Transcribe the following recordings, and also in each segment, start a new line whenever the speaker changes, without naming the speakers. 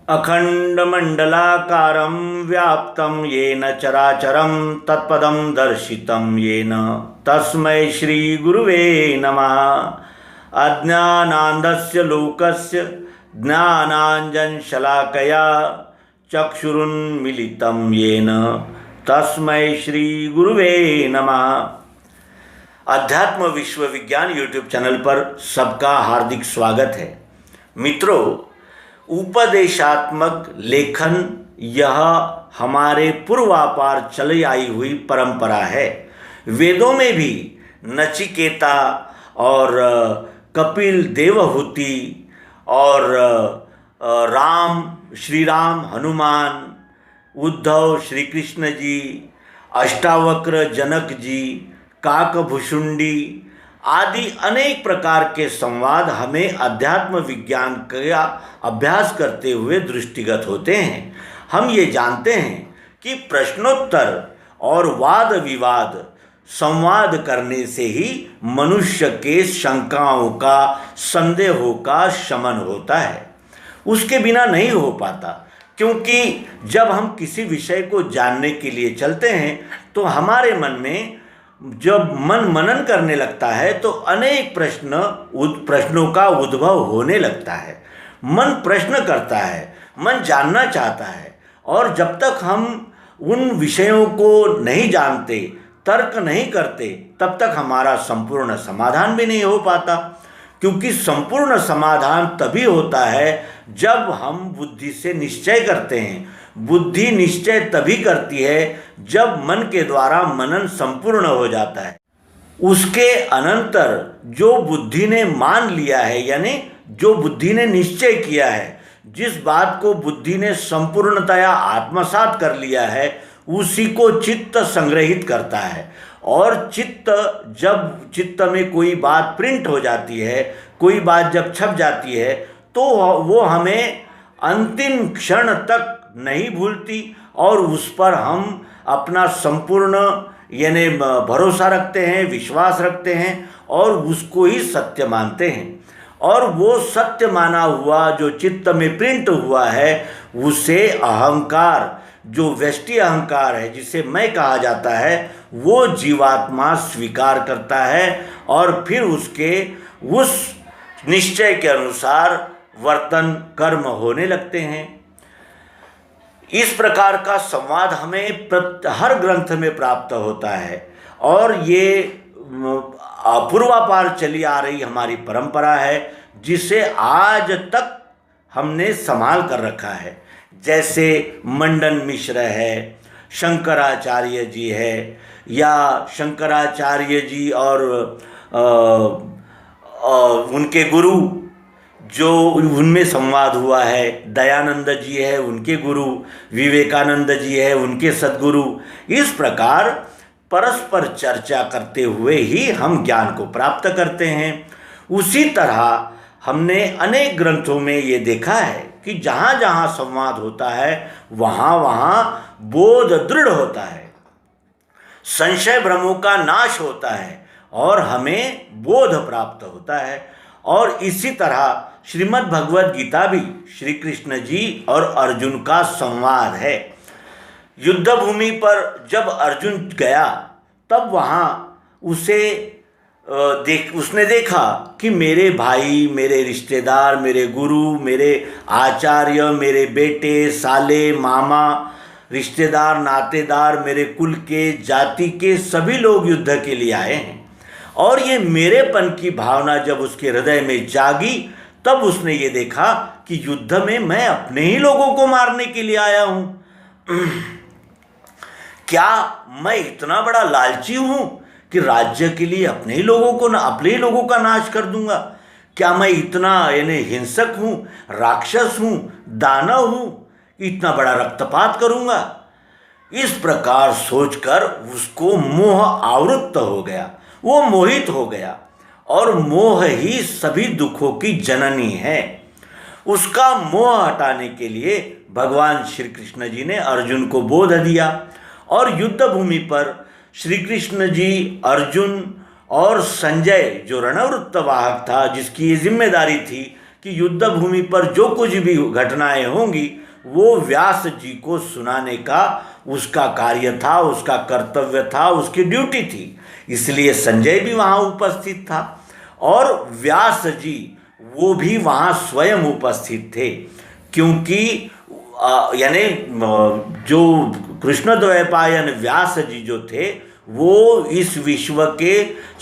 अखंडमंडलाकारं व्याप्तं येन चराचरं तत्पदं दर्शितं येन तस्मै श्रीगुरुवे नमः। अज्ञानान्धस्य लोकस्य ज्ञानाञ्जनशलाकया चक्षुरुन्मीलितं येन तस्मै श्रीगुरुवे नमः। अध्यात्म विश्व विज्ञान यूट्यूब चैनल पर सबका हार्दिक स्वागत है। मित्रों, उपदेशात्मक लेखन यह हमारे पूर्वापार चली आई हुई परंपरा है। वेदों में भी नचिकेता और कपिल देवहूति और श्री राम हनुमान, उद्धव श्री कृष्ण जी, अष्टावक्र जनक जी, काकभुषुंडी आदि अनेक प्रकार के संवाद हमें अध्यात्म विज्ञान का अभ्यास करते हुए दृष्टिगत होते हैं। हम ये जानते हैं कि प्रश्नोत्तर और वाद विवाद संवाद करने से ही मनुष्य के शंकाओं का, संदेहों का शमन होता है। उसके बिना नहीं हो पाता, क्योंकि जब हम किसी विषय को जानने के लिए चलते हैं तो हमारे मन में जब मन मनन करने लगता है तो अनेक प्रश्नों का उद्भव होने लगता है। मन प्रश्न करता है, मन जानना चाहता है, और जब तक हम उन विषयों को नहीं जानते, तर्क नहीं करते, तब तक हमारा संपूर्ण समाधान भी नहीं हो पाता। क्योंकि संपूर्ण समाधान तभी होता है जब हम बुद्धि से निश्चय करते हैं। बुद्धि निश्चय तभी करती है जब मन के द्वारा मनन संपूर्ण हो जाता है। उसके अनंतर जो बुद्धि ने मान लिया है, यानी जो बुद्धि ने निश्चय किया है, जिस बात को बुद्धि ने संपूर्णतया आत्मसात कर लिया है, उसी को चित्त संग्रहित करता है। और जब चित्त में कोई बात प्रिंट हो जाती है, कोई बात जब छप जाती है, तो वो हमें अंतिम क्षण तक नहीं भूलती और उस पर हम अपना संपूर्ण यानी भरोसा रखते हैं, विश्वास रखते हैं और उसको ही सत्य मानते हैं। और वो सत्य माना हुआ जो चित्त में प्रिंट हुआ है, उसे अहंकार, जो व्यष्टि अहंकार है, जिसे मैं कहा जाता है, वो जीवात्मा स्वीकार करता है और फिर उसके उस निश्चय के अनुसार वर्तन कर्म होने लगते हैं। इस प्रकार का संवाद हमें हर ग्रंथ में प्राप्त होता है और ये पूर्वापार चली आ रही हमारी परंपरा है, जिसे आज तक हमने संभाल कर रखा है। जैसे मंडन मिश्र है, शंकराचार्य जी है, या शंकराचार्य जी और उनके गुरु जो उनमें संवाद हुआ है, दयानंद जी है उनके गुरु, विवेकानंद जी है उनके सद्गुरु। इस प्रकार परस्पर चर्चा करते हुए ही हम ज्ञान को प्राप्त करते हैं। उसी तरह हमने अनेक ग्रंथों में ये देखा है कि जहाँ जहाँ संवाद होता है वहाँ वहाँ बोध दृढ़ होता है, संशय भ्रमों का नाश होता है और हमें बोध प्राप्त होता है। और इसी तरह श्रीमद् भगवद गीता भी श्री कृष्ण जी और अर्जुन का संवाद है। युद्ध भूमि पर जब अर्जुन गया तब वहाँ उसने देखा कि मेरे भाई, मेरे रिश्तेदार, मेरे गुरु, मेरे आचार्य, मेरे बेटे, साले, मामा, रिश्तेदार, नातेदार, मेरे कुल के, जाति के सभी लोग युद्ध के लिए आए हैं। और ये मेरेपन की भावना जब उसके हृदय में जागी, तब उसने ये देखा कि युद्ध में मैं अपने ही लोगों को मारने के लिए आया हूँ। क्या मैं इतना बड़ा लालची हूँ कि राज्य के लिए अपने ही लोगों का नाश कर दूंगा? क्या मैं इतना यानी हिंसक हूँ, राक्षस हूँ, दानव हूँ, इतना बड़ा रक्तपात करूँगा? इस प्रकार सोचकर उसको मोह आवृत्त हो गया, वो मोहित हो गया। और मोह ही सभी दुखों की जननी है। उसका मोह हटाने के लिए भगवान श्री कृष्ण जी ने अर्जुन को बोध दिया और युद्ध भूमि पर श्री कृष्ण जी, अर्जुन और संजय जो रणवृत्त वाहक था, जिसकी ये जिम्मेदारी थी कि कि युद्ध भूमि पर जो कुछ भी घटनाएं होंगी वो व्यास जी को सुनाने का उसका कार्य था, उसका कर्तव्य था, उसकी ड्यूटी थी। इसलिए संजय भी वहाँ उपस्थित था और व्यास जी वो भी वहाँ स्वयं उपस्थित थे, क्योंकि यानी जो कृष्णद्वैपायन व्यास जी जो थे वो इस विश्व के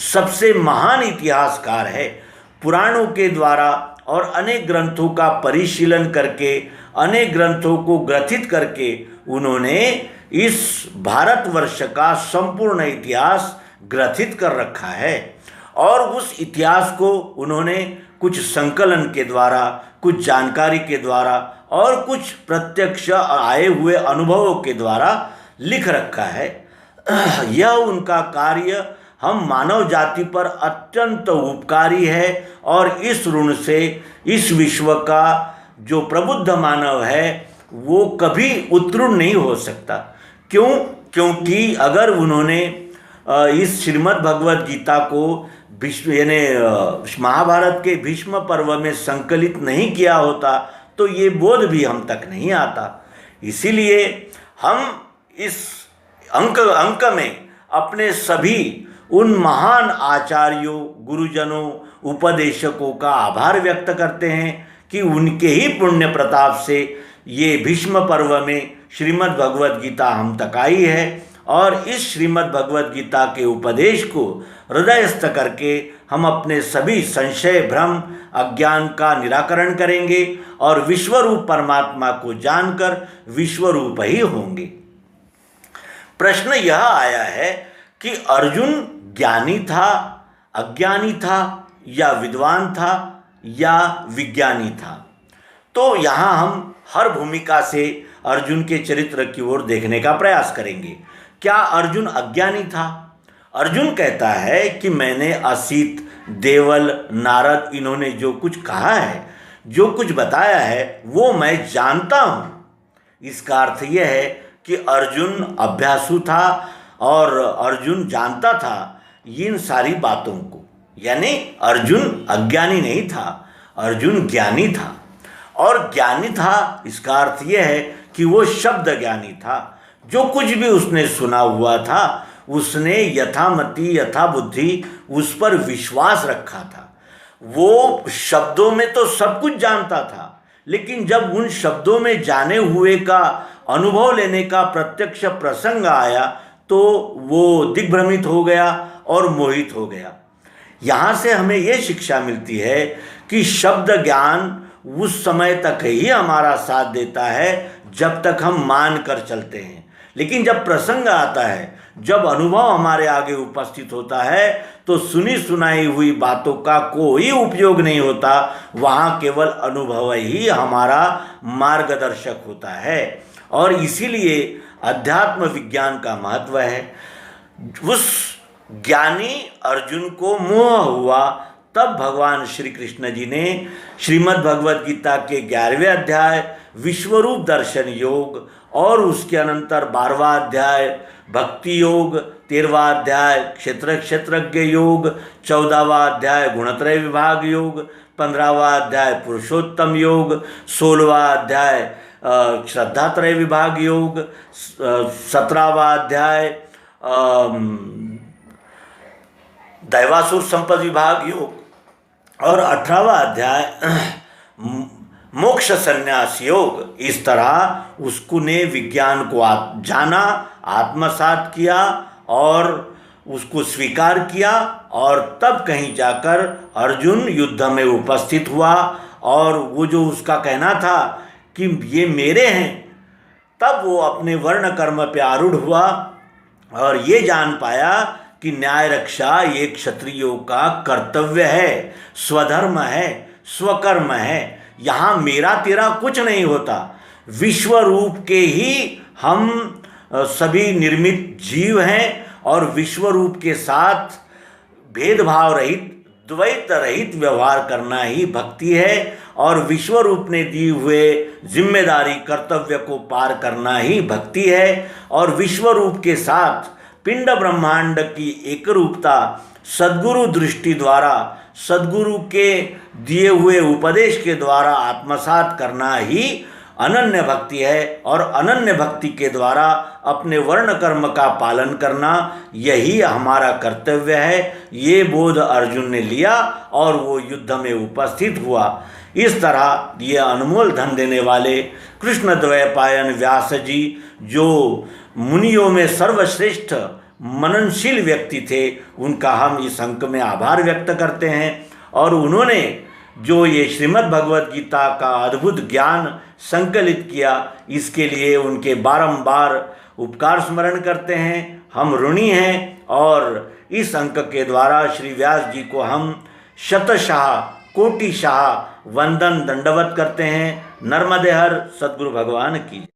सबसे महान इतिहासकार है। पुराणों के द्वारा और अनेक ग्रंथों का परिशीलन करके, अनेक ग्रंथों को ग्रथित करके उन्होंने इस भारतवर्ष का संपूर्ण इतिहास ग्रथित कर रखा है। और उस इतिहास को उन्होंने कुछ संकलन के द्वारा, कुछ जानकारी के द्वारा और कुछ प्रत्यक्ष आए हुए अनुभवों के द्वारा लिख रखा है। यह उनका कार्य हम मानव जाति पर अत्यंत उपकारी है और इस ऋण से इस विश्व का जो प्रबुद्ध मानव है वो कभी उत्तीर्ण नहीं हो सकता। क्यों? क्योंकि अगर उन्होंने इस श्रीमद् भगवद गीता को भीष्म यानी महाभारत के भीष्म पर्व में संकलित नहीं किया होता तो ये बोध भी हम तक नहीं आता। इसीलिए हम इस अंक में अपने सभी उन महान आचार्यों, गुरुजनों, उपदेशकों का आभार व्यक्त करते हैं कि उनके ही पुण्य प्रताप से ये भीष्म पर्व में श्रीमद् भगवद गीता हम तक आई है। और इस श्रीमद् भगवद गीता के उपदेश को हृदयस्थ करके हम अपने सभी संशय, भ्रम, अज्ञान का निराकरण करेंगे और विश्वरूप परमात्मा को जानकर विश्वरूप ही होंगे। प्रश्न यह आया है कि अर्जुन ज्ञानी था, अज्ञानी था या विद्वान था या विज्ञानी था। तो यहाँ हम हर भूमिका से अर्जुन के चरित्र की ओर देखने का प्रयास करेंगे। क्या अर्जुन अज्ञानी था? अर्जुन कहता है कि मैंने असित, देवल, नारद इन्होंने जो कुछ कहा है, जो कुछ बताया है वो मैं जानता हूँ। इसका अर्थ यह है कि अर्जुन अभ्यासु था और अर्जुन जानता था इन सारी बातों को। यानी अर्जुन अज्ञानी नहीं था, अर्जुन ज्ञानी था। और ज्ञानी था इसका अर्थ यह है कि वो शब्द ज्ञानी था। जो कुछ भी उसने सुना हुआ था उसने यथामति यथा बुद्धि उस पर विश्वास रखा था। वो शब्दों में तो सब कुछ जानता था, लेकिन जब उन शब्दों में जाने हुए का अनुभव लेने का प्रत्यक्ष प्रसंग आया तो वो दिग्भ्रमित हो गया और मोहित हो गया। यहाँ से हमें ये शिक्षा मिलती है कि शब्द ज्ञान उस समय तक ही हमारा साथ देता है जब तक हम मान कर चलते हैं, लेकिन जब प्रसंग आता है, जब अनुभव हमारे आगे उपस्थित होता है तो सुनी सुनाई हुई बातों का कोई उपयोग नहीं होता। वहाँ केवल अनुभव ही हमारा मार्गदर्शक होता है। और इसीलिए अध्यात्म विज्ञान का महत्व है। उस ज्ञानी अर्जुन को मोह हुआ, तब भगवान श्री कृष्ण जी ने श्रीमद् भगवद गीता के 11वें अध्याय विश्वरूप दर्शन योग और उसके अनंतर 12वां अध्याय भक्ति योग, 13वां अध्याय क्षेत्रज्ञ योग, 14वां अध्याय गुणत्रय विभाग योग, 15वां अध्याय पुरुषोत्तम योग, 16वां अध्याय श्रद्धात्रय विभाग योग, 17वां अध्याय दैवासुर संपद विभाग योग और 18वां अध्याय मोक्ष संन्यास योग। इस तरह उसने विज्ञान को जाना, आत्मसात किया और उसको स्वीकार किया और तब कहीं जाकर अर्जुन युद्ध में उपस्थित हुआ। और वो जो उसका कहना था कि ये मेरे हैं, तब वो अपने वर्ण कर्म पे आरूढ़ हुआ और ये जान पाया कि न्याय रक्षा ये क्षत्रियों का कर्तव्य है, स्वधर्म है, स्वकर्म है। यहाँ मेरा तेरा कुछ नहीं होता, विश्व रूप के ही हम सभी निर्मित जीव हैं और विश्व रूप के साथ भेदभाव रहित, द्वैत रहित व्यवहार करना ही भक्ति है और विश्व रूप ने दिए हुए जिम्मेदारी कर्तव्य को पार करना ही भक्ति है। और विश्व रूप के साथ पिंड ब्रह्मांड की एक रूपता सद्गुरु दृष्टि द्वारा, सद्गुरु के दिए हुए उपदेश के द्वारा आत्मसात करना ही अनन्य भक्ति है। और अनन्य भक्ति के द्वारा अपने वर्ण कर्म का पालन करना यही हमारा कर्तव्य है। ये बोध अर्जुन ने लिया और वो युद्ध में उपस्थित हुआ। इस तरह ये अनमोल धन देने वाले कृष्ण द्वैपायन व्यास जी, जो मुनियों में सर्वश्रेष्ठ मननशील व्यक्ति थे, उनका हम इस अंक में आभार व्यक्त करते हैं। और उन्होंने जो ये श्रीमद् भगवद गीता का अद्भुत ज्ञान संकलित किया, इसके लिए उनके बारंबार उपकार स्मरण करते हैं। हम ऋणी हैं और इस अंक के द्वारा श्री व्यास जी को हम शतशाह कोटिशाह वंदन दंडवत करते हैं। नर्मदे हर सद्गुरु भगवान की।